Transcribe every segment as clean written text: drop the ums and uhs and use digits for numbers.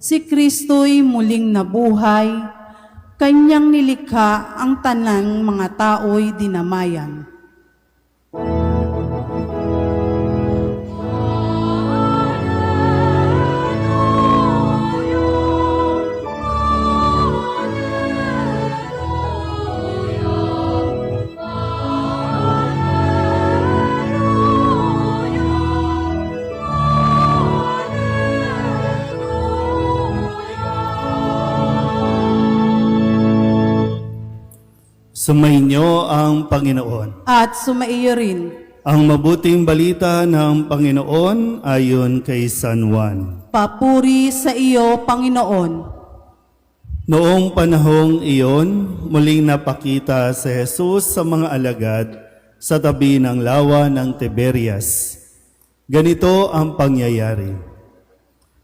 Si Kristo'y muling nabuhay, kanyang nilikha ang tanang mga tao'y dinamayan. Sumainyo ang Panginoon. At sumaiyo rin. Ang mabuting balita ng Panginoon ayon kay San Juan. Papuri sa iyo, Panginoon. Noong panahong iyon, muling napakita si Jesus sa mga alagad sa tabi ng lawa ng Tiberias. Ganito ang pangyayari.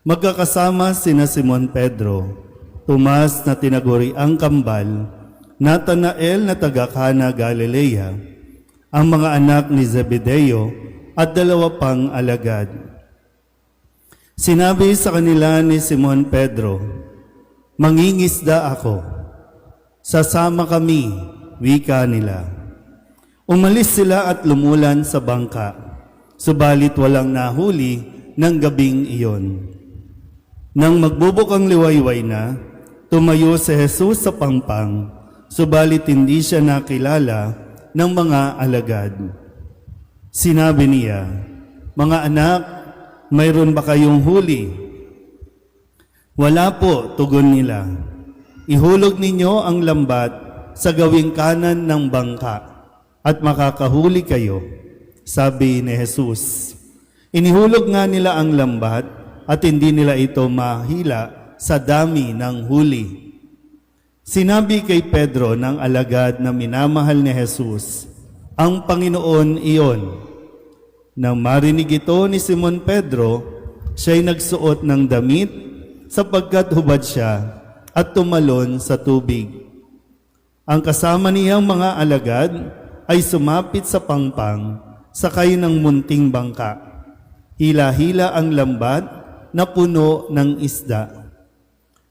Magkakasama sina Simon Pedro, Tomas na tinaguri ang kambal, Natanael na taga Cana Galilea, ang mga anak ni Zebedeo at 2 pang alagad. Sinabi sa kanila ni Simon Pedro, "Mangingisda ako." "Sasama kami," wika nila. Umalis sila at lumulan sa bangka, subalit walang nahuli ng gabing iyon. Nang magbubukang liwayway na, tumayo si Jesus sa pangpang, subalit hindi siya nakilala ng mga alagad. Sinabi niya, "Mga anak, mayroon ba kayong huli?" "Wala po," tugon nila. "Ihulog ninyo ang lambat sa gawing kanan ng bangka at makakahuli kayo," sabi ni Jesus. Inihulog nga nila ang lambat at hindi nila ito mahila sa dami ng huli. Sinabi kay Pedro ng alagad na minamahal ni Jesus, "Ang Panginoon iyon." Nang marinig ito ni Simon Pedro, siya'y nagsuot ng damit sapagkat hubad siya at tumalon sa tubig. Ang kasama niyang mga alagad ay sumapit sa pangpang, sakay ng munting bangka. Hila-hila ang lambat na puno ng isda.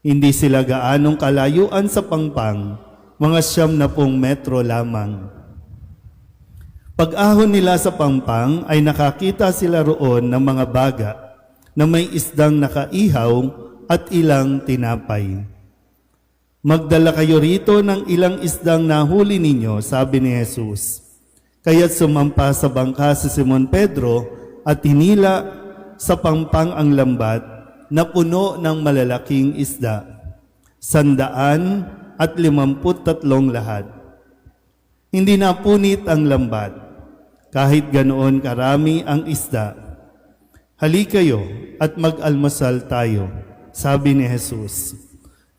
Hindi sila gaanong kalayuan sa pangpang, mga 90 metro lamang. Pag-ahon nila sa pangpang ay nakakita sila roon ng mga baga na may isdang nakaihaw at ilang tinapay. "Magdala kayo rito ng ilang isdang nahuli ninyo," sabi ni Jesus. Kaya't sumampa sa bangka si Simon Pedro at hinila sa pangpang ang lambat na puno ng malalaking isda, 153 lahat. Hindi napunit ang lambat, kahit ganoon karami ang isda. "Halikayo at mag-almusal tayo," sabi ni Jesus.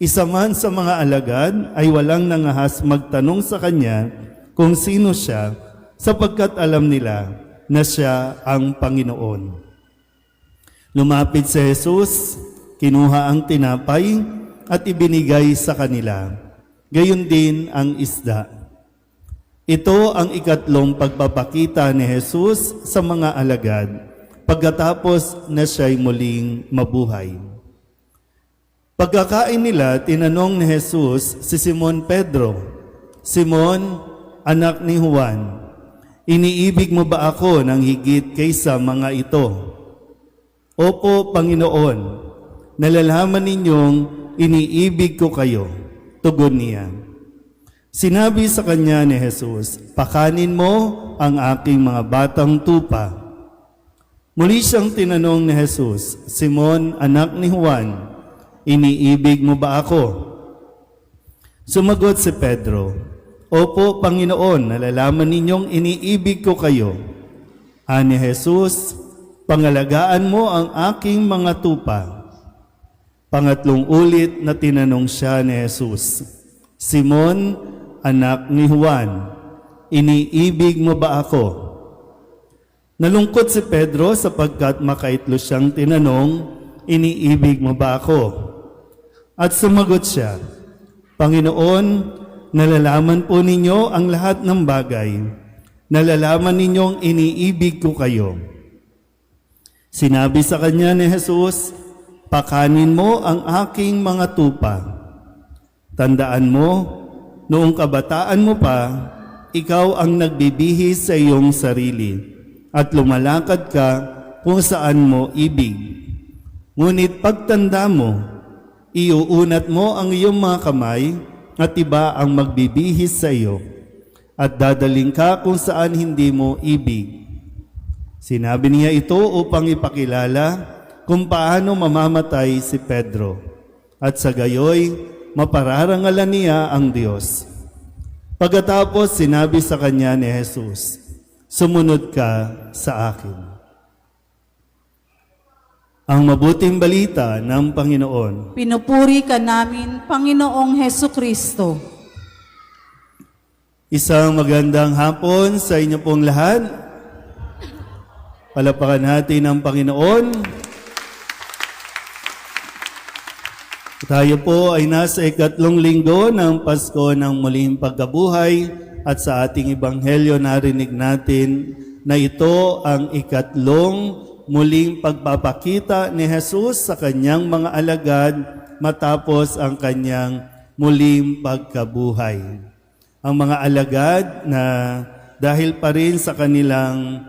Isa man sa mga alagad ay walang nangahas magtanong sa kanya kung sino siya, sapagkat alam nila na siya ang Panginoon. Lumapit si Jesus, kinuha ang tinapay at ibinigay sa kanila. Gayon din ang isda. Ito ang ikatlong pagpapakita ni Jesus sa mga alagad pagkatapos na siya'y muling mabuhay. Pagkakain nila, tinanong ni Jesus si Simon Pedro, "Simon, anak ni Juan, iniibig mo ba ako ng higit kaysa mga ito?" "Opo, Panginoon, nalalaman ninyong iniibig ko kayo," tugon niya. Sinabi sa kanya ni Jesus, "Pakanin mo ang aking mga batang tupa." Muli siyang tinanong ni Jesus, "Simon, anak ni Juan, iniibig mo ba ako?" Sumagot si Pedro, "Opo, Panginoon, nalalaman ninyong iniibig ko kayo." Ani Jesus, "Pangalagaan mo ang aking mga tupa." Pangatlong ulit na tinanong siya ni Jesus, "Simon, anak ni Juan, iniibig mo ba ako?" Nalungkot si Pedro sapagkat makaitlo siyang tinanong, "Iniibig mo ba ako?" At sumagot siya, "Panginoon, nalalaman po ninyo ang lahat ng bagay. Nalalaman ninyong iniibig ko kayo." Sinabi sa kanya ni Jesus, pakanin mo ang aking mga tupa. Tandaan mo, noong kabataan mo pa, ikaw ang nagbibihis sa iyong sarili at lumalakad ka kung saan mo ibig. Ngunit pagtanda mo, iuunat mo ang iyong mga kamay at iba ang magbibihis sa iyo at dadaling ka kung saan hindi mo ibig. Sinabi niya ito upang ipakilala kung paano mamamatay si Pedro at sa gayoy mapararangalan niya ang Diyos. Pagkatapos sinabi sa kanya ni Jesus, "Sumunod ka sa akin." Ang mabuting balita ng Panginoon. Pinupuri ka namin, Panginoong Heso Kristo. Isang magandang hapon sa inyo pong lahat. Palapakan natin ang Panginoon. Tayo po ay nasa 3 linggo ng Pasko ng Muling Pagkabuhay at sa ating Ebanghelyo narinig natin na ito ang 3 muling pagpapakita ni Jesus sa kanyang mga alagad matapos ang kanyang muling pagkabuhay. Ang mga alagad na dahil pa rin sa kanilang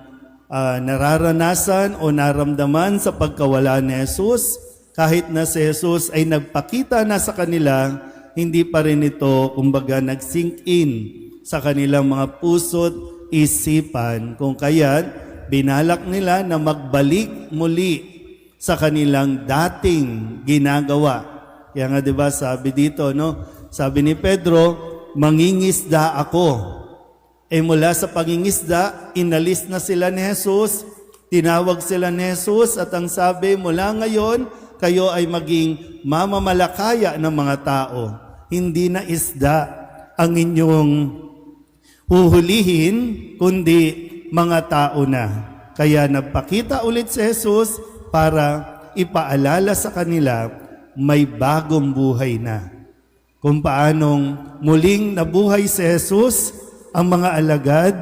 nararanasan o naramdaman sa pagkawala ni Jesus, kahit na si Jesus ay nagpakita na sa kanila, hindi pa rin ito kumbaga nag-sink in sa kanilang mga puso't isipan. Kung kaya't binalak nila na magbalik muli sa kanilang dating ginagawa. Kaya nga 'di ba sabi dito, no? Sabi ni Pedro, mangingisda ako. Mula sa pangingisda, inalis na sila ni Jesus, tinawag sila ni Jesus at ang sabi, mula ngayon, kayo ay maging mamamalakaya ng mga tao. Hindi na isda ang inyong huhulihin, kundi mga tao na. Kaya nagpakita ulit si Jesus para ipaalala sa kanila may bagong buhay na. Kung paanong muling nabuhay si Jesus, ang mga alagad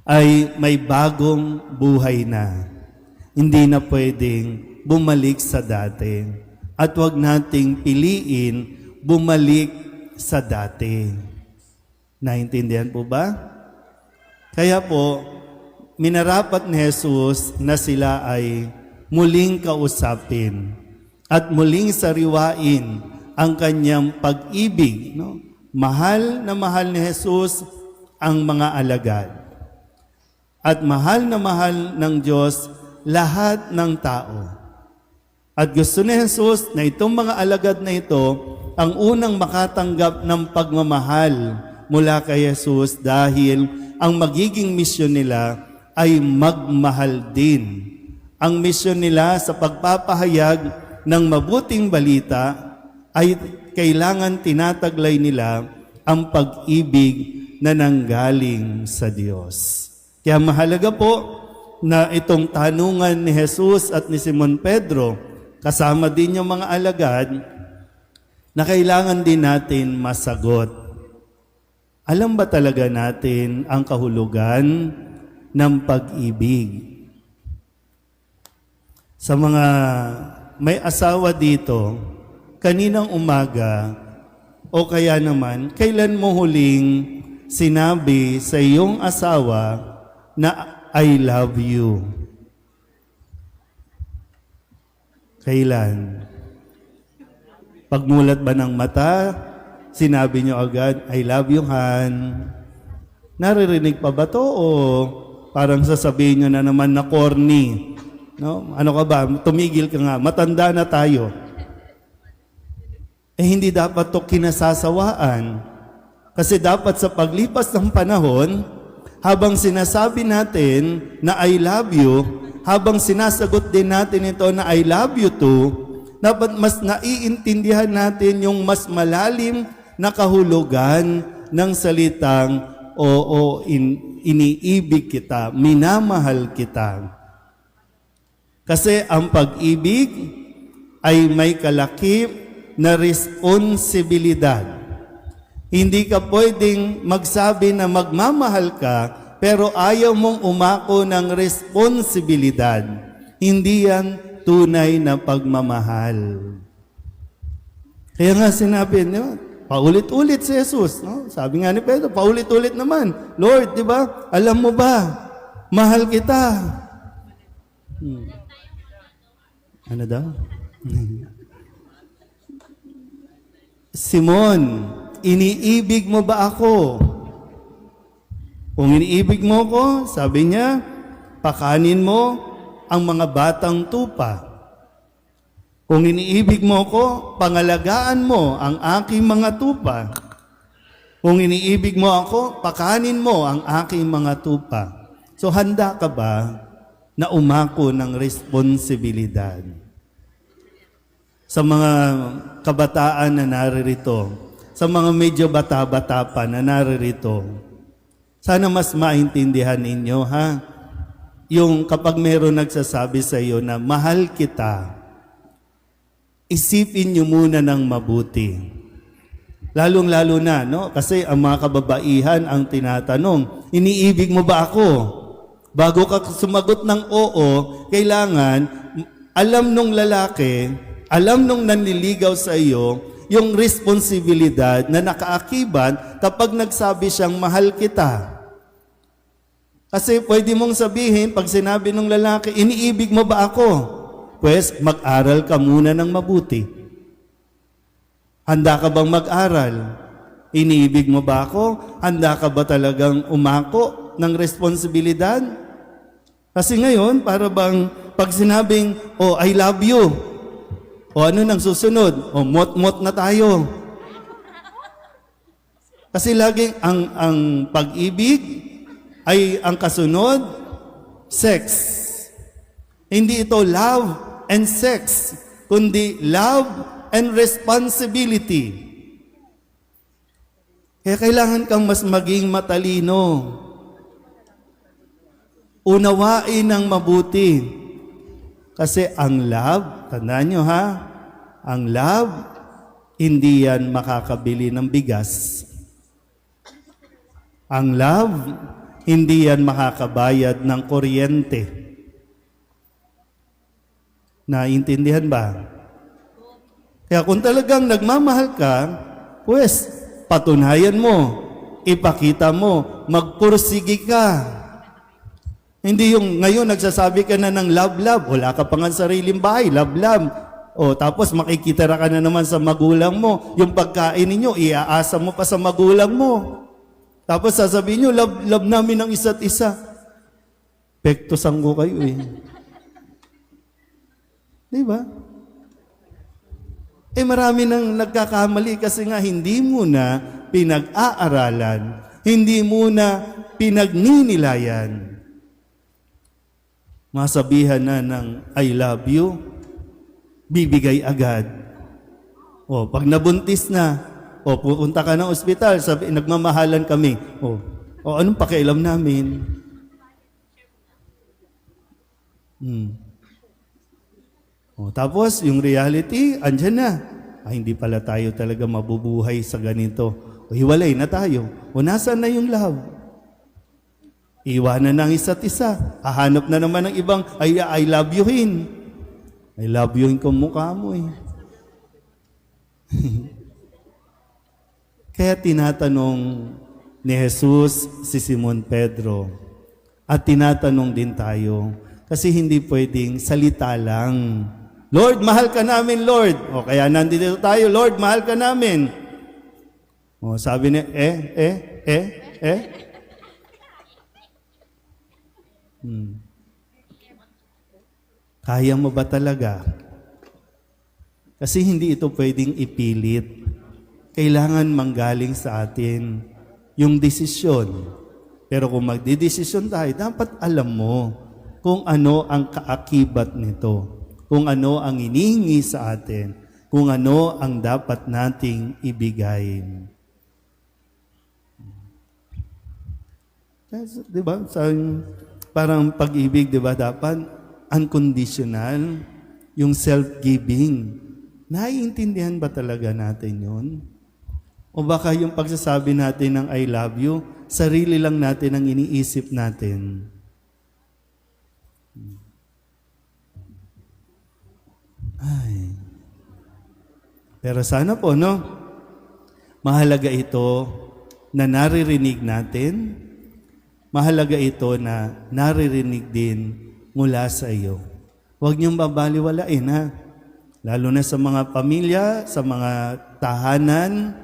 ay may bagong buhay na. Hindi na pwedeng bumalik sa dati. At huwag nating piliin bumalik sa dati. Naintindihan po ba? Kaya po, minarapat ni Jesus na sila ay muling kausapin at muling sariwain ang kanyang pag-ibig. No? Mahal na mahal ni Jesus ang mga alagad. At mahal na mahal ng Diyos lahat ng tao. At gusto ni Jesus na itong mga alagad na ito ang unang makatanggap ng pagmamahal mula kay Jesus dahil ang magiging misyon nila ay magmahal din. Ang misyon nila sa pagpapahayag ng mabuting balita ay kailangan tinataglay nila ang pag-ibig na nanggaling sa Diyos. Kaya mahalaga po na itong tanungan ni Jesus at ni Simon Pedro, kasama din yung mga alagad, na kailangan din natin masagot. Alam ba talaga natin ang kahulugan ng pag-ibig? Sa mga may asawa dito, kaninang umaga o kaya naman, kailan mo huling sinabi sa iyong asawa na I love you? Kailan? Pagmulat ba ng mata, sinabi nyo agad, I love you, Han. Naririnig pa ba to o parang sasabihin nyo na naman na corny? No? Ano ka ba? Tumigil ka nga. Matanda na tayo. Hindi dapat to kinasasawaan. Kasi dapat sa paglipas ng panahon, habang sinasabi natin na I love you, habang sinasagot din natin ito na I love you too, dapat mas naiintindihan natin yung mas malalim na kahulugan ng salitang oo, iniibig kita, minamahal kita. Kasi ang pag-ibig ay may kalakip na responsibilidad. Hindi ka pwedeng magsabi na magmamahal ka, pero ayaw mong umako ng responsibilidad. Hindi yan tunay na pagmamahal. Kaya nga sinabi niyo, paulit-ulit si Jesus. No? Sabi nga ni Pedro, paulit-ulit naman. Lord, di ba? Alam mo ba? Mahal kita. Ano daw? Simon, iniibig mo ba ako? Kung iniibig mo ko, sabi niya, pakanin mo ang mga batang tupa. Kung iniibig mo ko, pangalagaan mo ang aking mga tupa. Kung iniibig mo ako, pakanin mo ang aking mga tupa. So handa ka ba na umako ng responsibilidad? Sa mga kabataan na naririto, sa mga medyo bata-bata pa na naririto, sana mas maintindihan ninyo, ha? Yung kapag meron nagsasabi sa iyo na mahal kita, isipin nyo muna ng mabuti. Lalong-lalo na, no? Kasi ang mga kababaihan ang tinatanong, iniibig mo ba ako? Bago ka sumagot ng oo, kailangan alam nung lalaki, alam nung nanliligaw sa iyo, yung responsibilidad na nakaakibat kapag nagsabi siyang mahal kita. Kasi pwede mong sabihin, pag sinabi ng lalaki, iniibig mo ba ako? Pues, mag-aral ka muna ng mabuti. Handa ka bang mag-aral? Iniibig mo ba ako? Handa ka ba talagang umako ng responsibilidad? Kasi ngayon, para bang pag sinabing, oh, I love you, o ano nang susunod? O mot-mot na tayo. Kasi laging ang pag-ibig ay ang kasunod, sex. Hindi ito love and sex, kundi love and responsibility. Kaya kailangan kang mas maging matalino. Unawain ng mabuti. Kasi ang love, tandaan nyo ha, ang love, hindi yan makakabili ng bigas. Ang love, hindi yan makakabayad ng kuryente. Naintindihan ba? Kaya kung talagang nagmamahal ka, pues, patunayan mo, ipakita mo, magpursige ka. Hindi yung ngayon nagsasabi ka na ng love, wala ka pa nga sariling bahay, love. O tapos makikitira ka na naman sa magulang mo, yung pagkain ninyo, iaasa mo pa sa magulang mo. Tapos sasabihin nyo, love namin ang isa't isa. Pektosan ko kayo eh. Di ba? Marami nang nagkakamali kasi nga hindi mo na pinag-aaralan, hindi mo na pinagninilayan. Masabihan na ng I love you, bibigay agad. O, pag nabuntis na, o pupunta ka ng ospital, sabi, nagmamahalan kami. O anong pakialam namin? O, tapos, yung reality, andyan na. Hindi pala tayo talaga mabubuhay sa ganito. O, hiwalay na tayo. O, nasaan na yung love? Iwanan ng isa't isa. Hahanap na naman ng ibang, I love youhin. I love youhin ko mukha mo eh. Kaya tinatanong ni Jesus si Simon Pedro. At tinatanong din tayo. Kasi hindi pwedeng salita lang. Lord, mahal ka namin, Lord. O kaya nandito tayo, Lord, mahal ka namin. O sabi niya, Kaya mo ba talaga? Kasi hindi ito pwedeng ipilit. Kailangan manggaling sa atin yung desisyon. Pero kung magdidesisyon tayo, dapat alam mo kung ano ang kaakibat nito. Kung ano ang inihingi sa atin. Kung ano ang dapat nating ibigay. Diba? Parang pag-ibig, diba? Dapat unconditional. Yung self-giving. Naiintindihan ba talaga natin yun? O baka yung pagsasabi natin ng I love you, sarili lang natin ang iniisip natin. Pero sana po, no? Mahalaga ito na naririnig natin. Mahalaga ito na naririnig din mula sa iyo. Huwag niyong babaliwalain, ha? Lalo na sa mga pamilya, sa mga tahanan,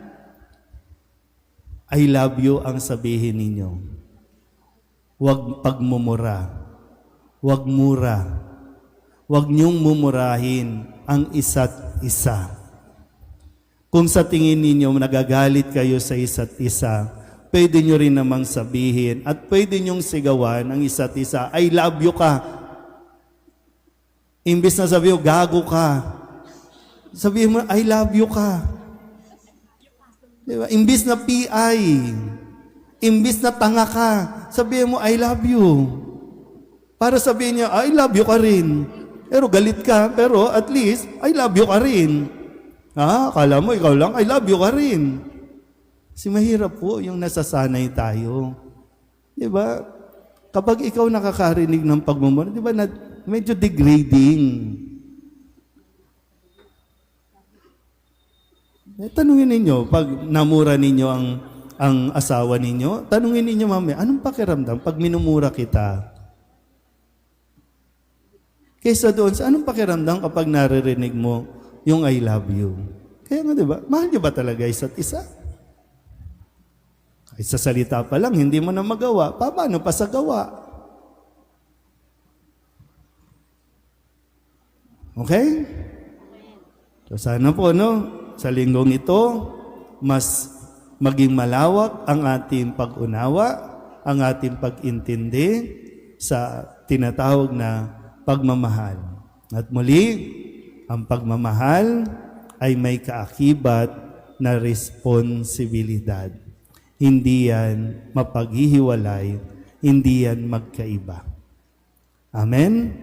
I love you ang sabihin ninyo. Huwag pagmumura. Huwag mura. Huwag niyong mumurahin ang isa't isa. Kung sa tingin ninyo nagagalit kayo sa isa't isa, pwede nyo rin namang sabihin at pwede nyong sigawan ang isa't isa, I love you ka. Imbis na sabihin mo, gago ka. Sabihin mo, I love you ka. Diba? Imbis na PI, imbis na tanga ka, sabihin mo, I love you. Para sabihin niya, I love you ka rin. Pero galit ka, pero at least, I love you ka rin. Akala mo, ikaw lang, I love you ka rin. Kasi mahirap po yung nasasanay tayo. Diba? Kapag ikaw nakakarinig ng pagmumura, diba, medyo degrading. Tanungin ninyo, pag namura ninyo ang asawa ninyo, tanungin ninyo, mami, anong pakiramdam pag minumura kita? Kaysa doon, sa anong pakiramdam kapag naririnig mo yung I love you? Kaya nga, diba? Mahal niyo ba talaga isa't isa? Kahit sa salita pa lang, hindi mo na magawa. Paano pa sa gawa? Okay? So sana po, no? Sa linggong ito, mas maging malawak ang ating pag-unawa, ang ating pag-intindi sa tinatawag na pagmamahal. At muli, ang pagmamahal ay may kaakibat na responsibilidad. Hindi yan mapaghihiwalay, hindi yan magkaiba. Amen?